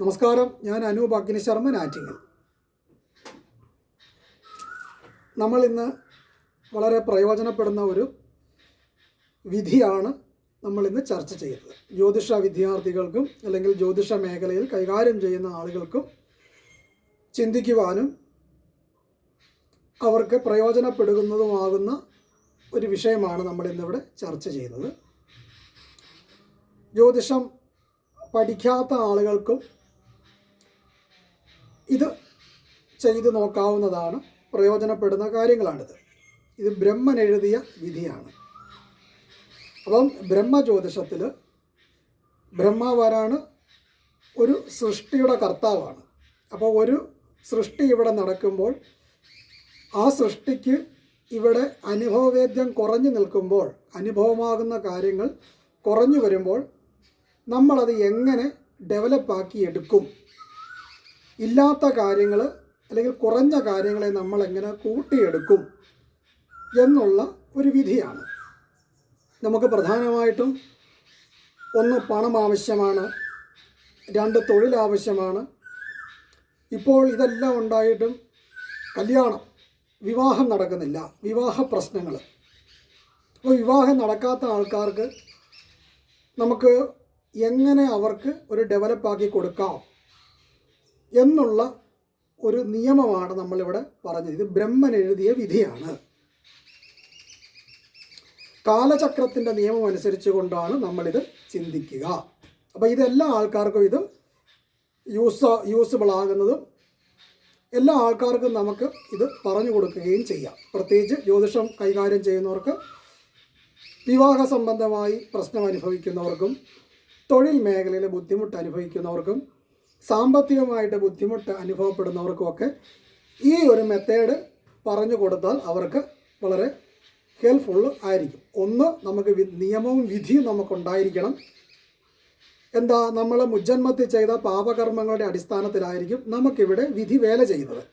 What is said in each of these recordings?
നമസ്കാരം, ഞാൻ അനൂപ് അഗ്നിശർമ്മൻ ആറ്റിങ്ങൽ. നമ്മൾ ഇന്ന് വളരെ പ്രയോജനപ്പെടുന്ന ഒരു വിധിയാണ് നമ്മളിന്ന് ചർച്ച ചെയ്യുന്നത്. ജ്യോതിഷ വിദ്യാർത്ഥികൾക്കും അല്ലെങ്കിൽ ജ്യോതിഷ മേഖലയിൽ കൈകാര്യം ചെയ്യുന്ന ആളുകൾക്കും ചിന്തിക്കുവാനും അവർക്ക് പ്രയോജനപ്പെടുന്നതുമാകുന്ന ഒരു വിഷയമാണ് നമ്മളിന്നിവിടെ ചർച്ച ചെയ്യുന്നത്. ജ്യോതിഷം പഠിക്കാത്ത ആളുകൾക്കും ഇത് ചെയ്തു നോക്കാവുന്നതാണ്, പ്രയോജനപ്പെടുന്ന കാര്യങ്ങളാണിത്. ഇത് ബ്രഹ്മൻ എഴുതിയ വിധിയാണ്. അപ്പം ബ്രഹ്മജ്യോതിഷത്തിൽ ബ്രഹ്മാവാരാണ്, ഒരു സൃഷ്ടിയുടെ കർത്താവാണ്. അപ്പോൾ ഒരു സൃഷ്ടി ഇവിടെ നടക്കുമ്പോൾ ആ സൃഷ്ടിക്ക് ഇവിടെ അനുഭവവേദ്യം കുറഞ്ഞു നിൽക്കുമ്പോൾ, അനുഭവമാകുന്ന കാര്യങ്ങൾ കുറഞ്ഞു വരുമ്പോൾ നമ്മളത് എങ്ങനെ ഡെവലപ്പാക്കി എടുക്കും, ഇല്ലാത്ത കാര്യങ്ങൾ അല്ലെങ്കിൽ കുറഞ്ഞ കാര്യങ്ങളെ നമ്മൾ എങ്ങനെ കൂട്ടിയെടുക്കും എന്നുള്ള ഒരു വിധിയാണ്. നമുക്ക് പ്രധാനമായിട്ടും ഒന്ന് പണം ആവശ്യമാണ്, രണ്ട് തൊഴിൽ ആവശ്യമാണ്. ഇപ്പോൾ ഇതെല്ലാം ഉണ്ടായിട്ടും കല്യാണം, വിവാഹം നടക്കുന്നില്ല, വിവാഹ പ്രശ്നങ്ങൾ. അപ്പോൾ വിവാഹം നടക്കാത്ത ആൾക്കാർക്ക് നമുക്ക് എങ്ങനെ അവർക്ക് ഒരു ഡെവലപ്പാക്കി കൊടുക്കാം എന്നുള്ള ഒരു നിയമമാണ് നമ്മളിവിടെ പറഞ്ഞത്. ഇത് ബ്രഹ്മൻ എഴുതിയ വിധിയാണ്. കാലചക്രത്തിൻ്റെ നിയമം അനുസരിച്ച് കൊണ്ടാണ് നമ്മളിത് ചിന്തിക്കുക. അപ്പോൾ ഇതെല്ലാ ആൾക്കാർക്കും ഇത് യൂസബിൾ ആകുന്നതും എല്ലാ ആൾക്കാർക്കും നമുക്ക് ഇത് പറഞ്ഞു കൊടുക്കുകയും ചെയ്യാം. പ്രത്യേകിച്ച് ജ്യോതിഷം കൈകാര്യം ചെയ്യുന്നവർക്ക്, വിവാഹ സംബന്ധമായി പ്രശ്നം അനുഭവിക്കുന്നവർക്കും, തൊഴിൽ മേഖലയിൽ ബുദ്ധിമുട്ട് അനുഭവിക്കുന്നവർക്കും, സാമ്പത്തികമായിട്ട് ബുദ്ധിമുട്ട് അനുഭവപ്പെടുന്നവർക്കുമൊക്കെ ഈ ഒരു മെത്തേഡ് പറഞ്ഞു കൊടുത്താൽ അവർക്ക് വളരെ ഹെൽപ്ഫുൾ ആയിരിക്കും. ഒന്ന്, നമുക്ക് നിയമവും വിധിയും നമുക്കുണ്ടായിരിക്കണം. എന്താ, നമ്മൾ മുജ്ജന്മത്തിൽ ചെയ്ത പാപകർമ്മങ്ങളുടെ അടിസ്ഥാനത്തിലായിരിക്കും നമുക്കിവിടെ വിധി വേല ചെയ്യുന്നത്.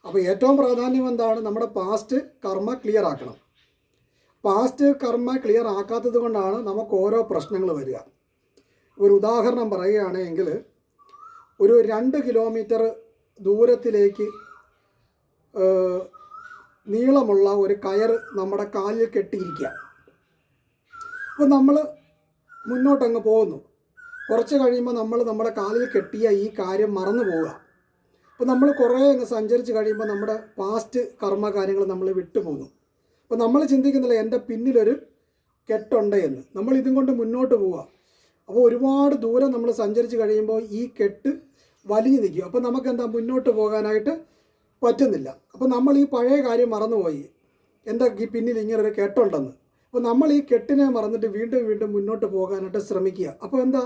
അപ്പോൾ ഏറ്റവും പ്രാധാന്യം എന്താണ്, നമ്മുടെ പാസ്റ്റ് കർമ്മ ക്ലിയർ ആക്കണം. പാസ്റ്റ് കർമ്മ ക്ലിയർ ആക്കാത്തത് കൊണ്ടാണ് നമുക്ക് ഓരോ പ്രശ്നങ്ങൾ വരിക. ഒരു ഉദാഹരണം പറയുകയാണെങ്കിൽ, ഒരു 2 കിലോമീറ്റർ ദൂരത്തിലേക്ക് നീളമുള്ള ഒരു കയർ നമ്മുടെ കാലിൽ കെട്ടിയിരിക്കുക. അപ്പോൾ നമ്മൾ മുന്നോട്ടങ്ങ് പോകുന്നു. കുറച്ച് കഴിയുമ്പോൾ നമ്മുടെ കാലിൽ കെട്ടിയ ഈ കാര്യം മറന്നു പോവുക. അപ്പോൾ നമ്മൾ കുറേ അങ്ങ് സഞ്ചരിച്ച് കഴിയുമ്പോൾ നമ്മുടെ പാസ്റ്റ് കർമ്മകാര്യങ്ങൾ നമ്മൾ വിട്ടുപോകുന്നു. അപ്പോൾ നമ്മൾ ചിന്തിക്കുന്നില്ല എൻ്റെ പിന്നിലൊരു കെട്ടുണ്ട് എന്ന്. നമ്മൾ ഇതും കൊണ്ട് മുന്നോട്ട് പോവുക. അപ്പോൾ ഒരുപാട് ദൂരം നമ്മൾ സഞ്ചരിച്ച് കഴിയുമ്പോൾ ഈ കെട്ട് വലിഞ്ഞു നിൽക്കും. അപ്പോൾ നമുക്കെന്താ, മുന്നോട്ട് പോകാനായിട്ട് പറ്റുന്നില്ല. അപ്പോൾ നമ്മൾ ഈ പഴയ കാര്യം മറന്നുപോയി, എൻ്റെ ഈ പിന്നിൽ ഇങ്ങനൊരു കെട്ടുണ്ടെന്ന്. അപ്പോൾ നമ്മൾ ഈ കെട്ടിനെ മറന്നിട്ട് വീണ്ടും മുന്നോട്ട് പോകാനായിട്ട് ശ്രമിക്കുക. അപ്പോൾ എന്താ,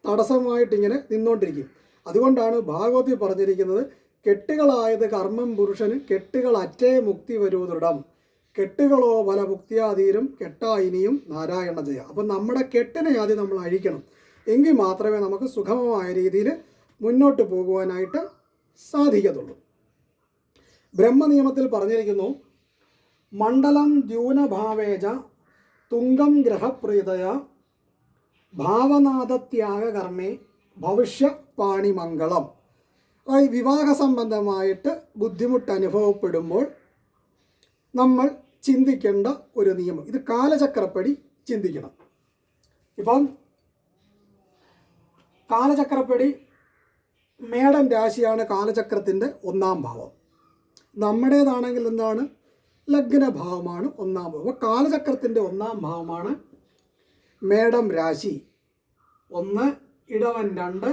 തടസ്സമായിട്ട് ഇങ്ങനെ നിന്നുകൊണ്ടിരിക്കും. അതുകൊണ്ടാണ് ഭാഗവതത്തിൽ പറഞ്ഞിരിക്കുന്നത്, കെട്ടുകളായത് കർമ്മം പുരുഷന് കെട്ടുകൾ അറ്റേ മുക്തി വരൂ ദൃഢം, കെട്ടുകളോ പല മുക്തിയാതീരും കെട്ടായിനിയും നാരായണ ജയ. അപ്പം നമ്മുടെ കെട്ടിനെ ആദ്യം നമ്മൾ അഴിക്കണം. എങ്കിൽ മാത്രമേ നമുക്ക് സുഗമമായ രീതിയിൽ മുന്നോട്ട് പോകുവാനായിട്ട് സാധിക്കത്തുള്ളൂ. ബ്രഹ്മനിയമത്തിൽ പറഞ്ഞിരിക്കുന്നു, മണ്ഡലം ദ്യൂനഭാവേജ തുംഗം ഗ്രഹപ്രീതയ ഭാവനാഥത്യാഗ കർമ്മേ ഭവിഷ്യ പാണിമംഗളം. അതായത് വിവാഹ സംബന്ധമായിട്ട് ബുദ്ധിമുട്ട് അനുഭവപ്പെടുമ്പോൾ നമ്മൾ ചിന്തിക്കേണ്ട ഒരു നിയമം. ഇത് കാലചക്രപ്പടി ചിന്തിക്കണം. ഇപ്പം കാലചക്രപ്പടി മേടൻ രാശിയാണ് കാലചക്രത്തിൻ്റെ 1-ാം ഭാവം. നമ്മുടേതാണെങ്കിൽ എന്താണ്, ലഗ്നഭാവമാണ് 1-ാം ഭാവം. അപ്പോൾ കാലചക്രത്തിൻ്റെ 1-ാം ഭാവമാണ് മേടം രാശി. 1, ഇടവൻ 2,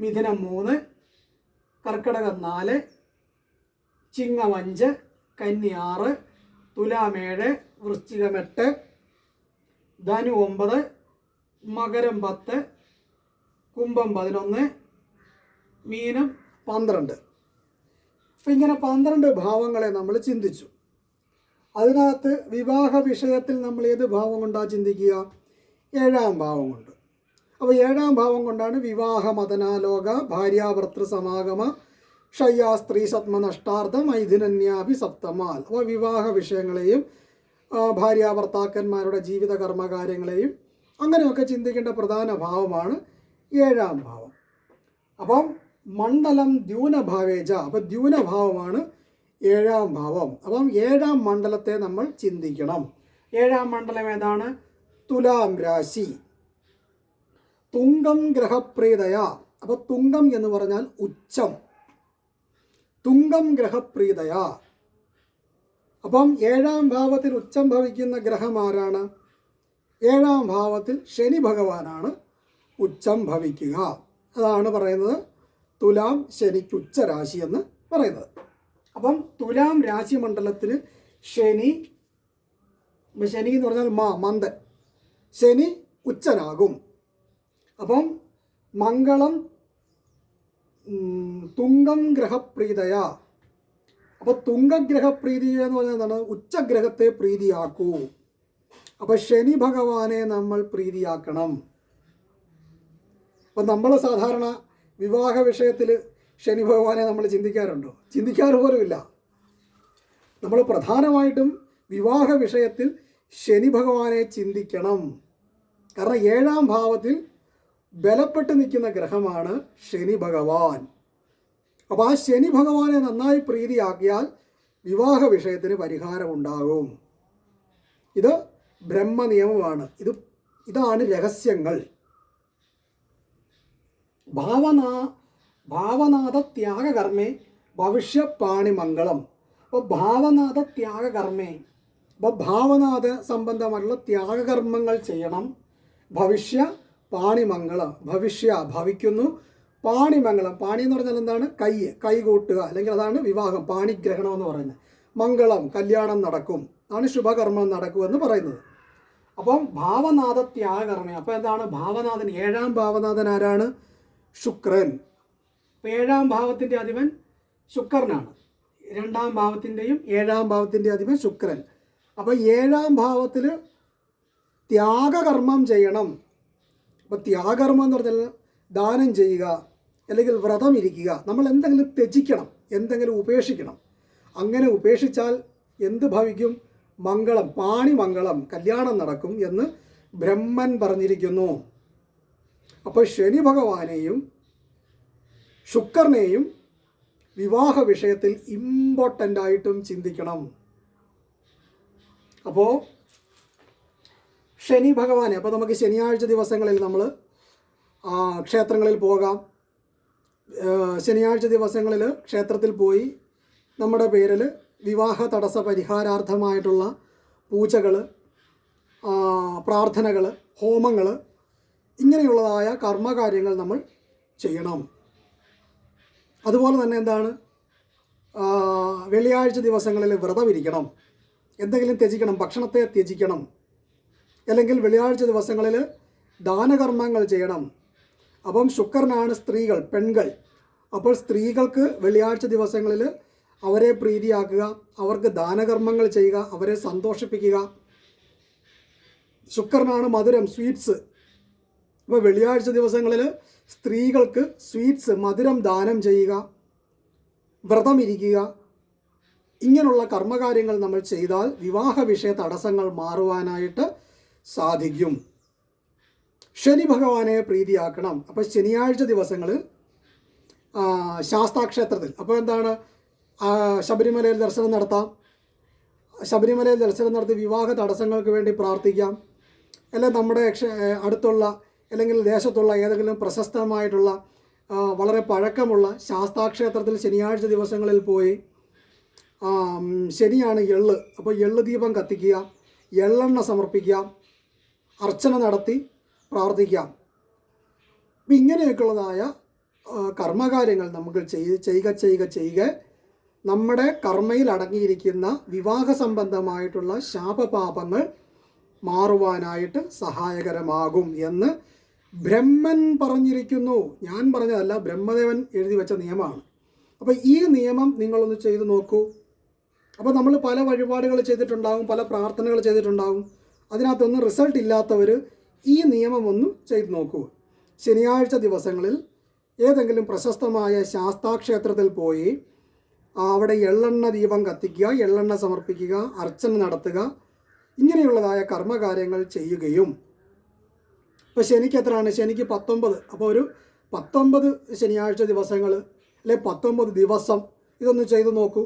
മിഥുനം 3, കർക്കിടകം 4, ചിങ്ങം 5, കന്നി 6, തുലാം 7, വൃശ്ചികം 8, ധനു 9, മകരം 10, കുംഭം 11, മീനം 12. അപ്പം ഇങ്ങനെ 12 ഭാവങ്ങളെ നമ്മൾ ചിന്തിച്ചു. അതിനകത്ത് വിവാഹ വിഷയത്തിൽ നമ്മൾ ഏത് ഭാവം കൊണ്ടാണ് ചിന്തിക്കുക, 7-ാം ഭാവം കൊണ്ട്. അപ്പോൾ 7-ാം ഭാവം കൊണ്ടാണ് വിവാഹ മദനാലോക ഭാര്യാഭർത്തൃ സമാഗമ ക്ഷയ്യാ സ്ത്രീ സത്മനഷ്ടാർത്ഥം മൈഥുനന്യാഭി സപ്തമാൽ. അപ്പോൾ വിവാഹ വിഷയങ്ങളെയും ഭാര്യാഭർത്താക്കന്മാരുടെ ജീവിത കർമ്മകാര്യങ്ങളെയും അങ്ങനെയൊക്കെ ചിന്തിക്കേണ്ട പ്രധാന ഭാവമാണ് 7-ാം ഭാവം. അപ്പം മണ്ഡലം ദ്യൂനഭാവേജ, അപ്പം ദ്യൂനഭാവമാണ് 7ാം ഭാവം. അപ്പം 7ാം മണ്ഡലത്തെ നമ്മൾ ചിന്തിക്കണം. 7ാം മണ്ഡലം ഏതാണ്? തുലാം രാശി. തുങ്കം ഗ്രഹപ്രീതയ. അപ്പോൾ തുങ്കം എന്ന് പറഞ്ഞാൽ ഉച്ചം. തുങ്കം ഗ്രഹപ്രീതയ. അപ്പം 7ാം ഭാവത്തിൽ ഉച്ചം ഭവിക്കുന്ന ഗ്രഹം ആരാണ്? 7ാം ഭാവത്തിൽ ശനി ഭഗവാനാണ് ഉച്ചം ഭവിക്കുക. അതാണ് പറയുന്നത് തുലാം ശനിക്ക് ഉച്ചരാശി എന്ന് പറയുന്നത്. അപ്പം തുലാം രാശി മണ്ഡലത്തിന് ശനി എന്ന് പറഞ്ഞാൽ മന്ദൻ, ശനി ഉച്ചനാകും. അപ്പം മംഗളം തുങ്കം ഗ്രഹപ്രീതയ. അപ്പോൾ തുങ്കഗ്രഹപ്രീതി എന്ന് പറഞ്ഞാൽ എന്താണ്? ഉച്ചഗ്രഹത്തെ പ്രീതിയാക്കൂ. അപ്പോൾ ശനി ഭഗവാനെ നമ്മൾ പ്രീതിയാക്കണം. അപ്പം നമ്മൾ സാധാരണ വിവാഹ വിഷയത്തിൽ ശനി ഭഗവാനെ നമ്മൾ ചിന്തിക്കാറുണ്ടോ? ചിന്തിക്കാറ് പോലുമില്ല. നമ്മൾ പ്രധാനമായിട്ടും വിവാഹ വിഷയത്തിൽ ശനി ഭഗവാനെ ചിന്തിക്കണം. കാരണം 7ാം ഭാവത്തിൽ ബലപ്പെട്ട് നിൽക്കുന്ന ഗ്രഹമാണ് ശനി ഭഗവാൻ. അപ്പോൾ ആ ശനി ഭഗവാനെ നന്നായി പ്രീതിയാക്കിയാൽ വിവാഹ വിഷയത്തിന് പരിഹാരമുണ്ടാകും. ഇത് ബ്രഹ്മനിയമമാണ്. ഇതാണ് രഹസ്യങ്ങൾ. ഭാവനാഥ ത്യാഗകർമ്മേ ഭവിഷ്യപ്പാണിമംഗളം. അപ്പോൾ ഭാവനാഥ ത്യാഗകർമ്മേ, അപ്പോൾ ഭാവനാഥ സംബന്ധമായിട്ടുള്ള ത്യാഗകർമ്മങ്ങൾ ചെയ്യണം. ഭവിഷ്യ പാണിമംഗളം, ഭവിക്കുന്നു. പാണിമംഗളം, പാണി എന്ന് പറഞ്ഞാൽ എന്താണ്? കൈ കൂട്ടുക, അല്ലെങ്കിൽ അതാണ് വിവാഹം, പാണിഗ്രഹണം എന്ന് പറയുന്നത്. മംഗളം, കല്യാണം നടക്കും, ആണ് ശുഭകർമ്മം നടക്കുമെന്ന് പറയുന്നത്. അപ്പം ഭാവനാഥ ത്യാഗകർമ്മ. അപ്പോൾ എന്താണ് ഭാവനാഥൻ? 7ാം ഭാവനാഥൻ ആരാണ്? ശുക്രൻ. അപ്പോൾ 7ാം ഭാവത്തിൻ്റെ അധിപൻ ശുക്രനാണ്. 2ാം ഭാവത്തിൻ്റെയും 7ാം ഭാവത്തിൻ്റെ അധിപൻ ശുക്രൻ. അപ്പോൾ 7ാം ഭാവത്തിൽ ത്യാഗകർമ്മം ചെയ്യണം. അപ്പോൾ ത്യാഗകർമ്മം എന്ന് പറഞ്ഞാൽ ദാനം ചെയ്യുക, അല്ലെങ്കിൽ വ്രതം ഇരിക്കുക. നമ്മൾ എന്തെങ്കിലും ത്യജിക്കണം, എന്തെങ്കിലും ഉപേക്ഷിക്കണം. അങ്ങനെ ഉപേക്ഷിച്ചാൽ എന്ത് ഭവിക്കും? മംഗളം, പാണിമംഗളം, കല്യാണം നടക്കും എന്ന് ബ്രഹ്മൻ പറഞ്ഞിരിക്കുന്നു. അപ്പോൾ ശനി ഭഗവാനെയും ശുക്രനെയും വിവാഹ വിഷയത്തിൽ ഇമ്പോർട്ടൻ്റ് ആയിട്ടും ചിന്തിക്കണം. അപ്പോൾ ശനി ഭഗവാനെ, അപ്പോൾ നമുക്ക് ശനിയാഴ്ച ദിവസങ്ങളിൽ നമ്മൾ ക്ഷേത്രങ്ങളിൽ പോകാം. ശനിയാഴ്ച ദിവസങ്ങളിൽ ക്ഷേത്രത്തിൽ പോയി നമ്മുടെ പേരിൽ വിവാഹ തടസ്സ പരിഹാരാർത്ഥമായിട്ടുള്ള പൂജകൾ, പ്രാർത്ഥനകൾ, ഹോമങ്ങൾ, ഇങ്ങനെയുള്ളതായ കർമ്മകാര്യങ്ങൾ നമ്മൾ ചെയ്യണം. അതുപോലെ തന്നെ എന്താണ്, വെള്ളിയാഴ്ച ദിവസങ്ങളിൽ വ്രതമിരിക്കണം, എന്തെങ്കിലും ത്യജിക്കണം, ഭക്ഷണത്തെ ത്യജിക്കണം. അല്ലെങ്കിൽ വെള്ളിയാഴ്ച ദിവസങ്ങളിൽ ദാനകർമ്മങ്ങൾ ചെയ്യണം. അപ്പം ശുക്രനാണ് സ്ത്രീകൾ, പെൺകൾ. അപ്പോൾ സ്ത്രീകൾക്ക് വെള്ളിയാഴ്ച ദിവസങ്ങളിൽ അവരെ പ്രീതിയാക്കുക, അവർക്ക് ദാനകർമ്മങ്ങൾ ചെയ്യുക, അവരെ സന്തോഷിപ്പിക്കുക. ശുക്രനാണ് മധുരം, സ്വീറ്റ്സ്. അപ്പോൾ വെള്ളിയാഴ്ച ദിവസങ്ങളിൽ സ്ത്രീകൾക്ക് സ്വീറ്റ്സ്, മധുരം ദാനം ചെയ്യുക, വ്രതമിരിക്കുക. ഇങ്ങനെയുള്ള കർമ്മകാര്യങ്ങൾ നമ്മൾ ചെയ്താൽ വിവാഹ വിഷയ തടസ്സങ്ങൾ മാറുവാനായിട്ട് സാധിക്കും. ശനി ഭഗവാനെ പ്രീതിയാക്കണം. അപ്പോൾ ശനിയാഴ്ച ദിവസങ്ങളിൽ ശാസ്താക്ഷേത്രത്തിൽ, അപ്പോൾ എന്താണ്, ശബരിമലയിൽ ദർശനം നടത്താം. ശബരിമലയിൽ ദർശനം നടത്തി വിവാഹ തടസ്സങ്ങൾക്ക് വേണ്ടി പ്രാർത്ഥിക്കാം. അല്ലെങ്കിൽ നമ്മുടെ അടുത്തുള്ള അല്ലെങ്കിൽ ദേശത്തുള്ള ഏതെങ്കിലും പ്രശസ്തമായിട്ടുള്ള വളരെ പഴക്കമുള്ള ശാസ്താക്ഷേത്രത്തിൽ ശനിയാഴ്ച ദിവസങ്ങളിൽ പോയി, ശനിയാണ് എള്ള്, അപ്പോൾ എള്ള് ദീപം കത്തിക്കുക, എള്ളെണ്ണ സമർപ്പിക്കാം, അർച്ചന നടത്തി പ്രാർത്ഥിക്കാം. അപ്പം ഇങ്ങനെയൊക്കെയുള്ളതായ കർമ്മകാര്യങ്ങൾ നമുക്ക് ചെയ്യുക നമ്മുടെ കർമ്മയിൽ അടങ്ങിയിരിക്കുന്ന വിവാഹ സംബന്ധമായിട്ടുള്ള ശാപപാപങ്ങൾ മാറുവാനായിട്ട് സഹായകരമാകും എന്ന് ബ്രഹ്മൻ പറഞ്ഞിരിക്കുന്നു. ഞാൻ പറഞ്ഞതല്ല, ബ്രഹ്മദേവൻ എഴുതി വെച്ച നിയമമാണ്. അപ്പോൾ ഈ നിയമം നിങ്ങളൊന്ന് ചെയ്തു നോക്കൂ. അപ്പോൾ നമ്മൾ പല വഴിപാടുകൾ ചെയ്തിട്ടുണ്ടാകും, പല പ്രാർത്ഥനകൾ ചെയ്തിട്ടുണ്ടാകും. അതിനകത്തൊന്നും റിസൾട്ട് ഇല്ലാത്തവർ ഈ നിയമം ഒന്ന് ചെയ്തു നോക്കൂ. ശനിയാഴ്ച ദിവസങ്ങളിൽ ഏതെങ്കിലും പ്രശസ്തമായ ശാസ്താക്ഷേത്രത്തിൽ പോയി അവിടെ എള്ളെണ്ണ ദീപം കത്തിക്കുക, എള്ളെണ്ണ സമർപ്പിക്കുക, അർച്ചന നടത്തുക, ഇങ്ങനെയുള്ളതായ കർമ്മകാര്യങ്ങൾ ചെയ്യുകയും. ഇപ്പോൾ ശനിക്ക് എത്രയാണ്? ശനിക്ക് 19. അപ്പോൾ ഒരു 19 ശനിയാഴ്ച ദിവസങ്ങൾ അല്ലെ 19 ദിവസം ഇതൊന്ന് ചെയ്തു നോക്കൂ,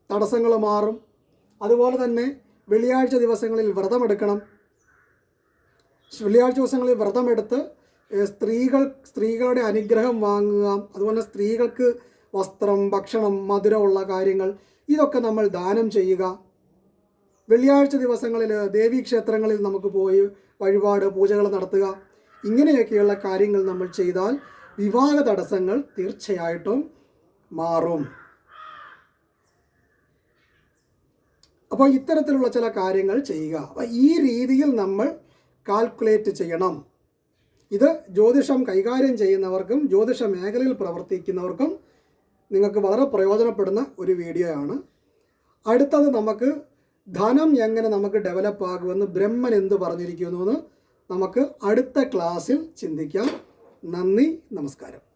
തടസ്സങ്ങൾ മാറും. അതുപോലെ തന്നെ വെള്ളിയാഴ്ച ദിവസങ്ങളിൽ വ്രതമെടുക്കണം. വെള്ളിയാഴ്ച ദിവസങ്ങളിൽ വ്രതമെടുത്ത് സ്ത്രീകളുടെ അനുഗ്രഹം വാങ്ങുക. അതുപോലെ സ്ത്രീകൾക്ക് വസ്ത്രം, ഭക്ഷണം, മധുരമുള്ള കാര്യങ്ങൾ ഇതൊക്കെ നമ്മൾ ദാനം ചെയ്യുക. വെള്ളിയാഴ്ച ദിവസങ്ങളിൽ ദേവീക്ഷേത്രങ്ങളിൽ നമുക്ക് പോയി വഴിപാട് പൂജകൾ നടത്തുക. ഇങ്ങനെയൊക്കെയുള്ള കാര്യങ്ങൾ നമ്മൾ ചെയ്താൽ വിവാഹ തടസ്സങ്ങൾ തീർച്ചയായിട്ടും മാറും. അപ്പോൾ ഇത്തരത്തിലുള്ള ചില കാര്യങ്ങൾ ചെയ്യുക. അപ്പോൾ ഈ രീതിയിൽ നമ്മൾ കാൽക്കുലേറ്റ് ചെയ്യണം. ഇത് ജ്യോതിഷം കൈകാര്യം ചെയ്യുന്നവർക്കും ജ്യോതിഷ മേഖലയിൽ പ്രവർത്തിക്കുന്നവർക്കും നിങ്ങൾക്ക് വളരെ പ്രയോജനപ്പെടുന്ന ഒരു വീഡിയോ ആണ്. അടുത്തത് നമുക്ക് ധനം എങ്ങനെ നമുക്ക് ഡെവലപ്പ് ആകുമെന്ന് ബ്രഹ്മൻ എന്ത് പറഞ്ഞിരിക്കുന്നു എന്ന് നമുക്ക് അടുത്ത ക്ലാസ്സിൽ ചിന്തിക്കാം. നന്ദി, നമസ്കാരം.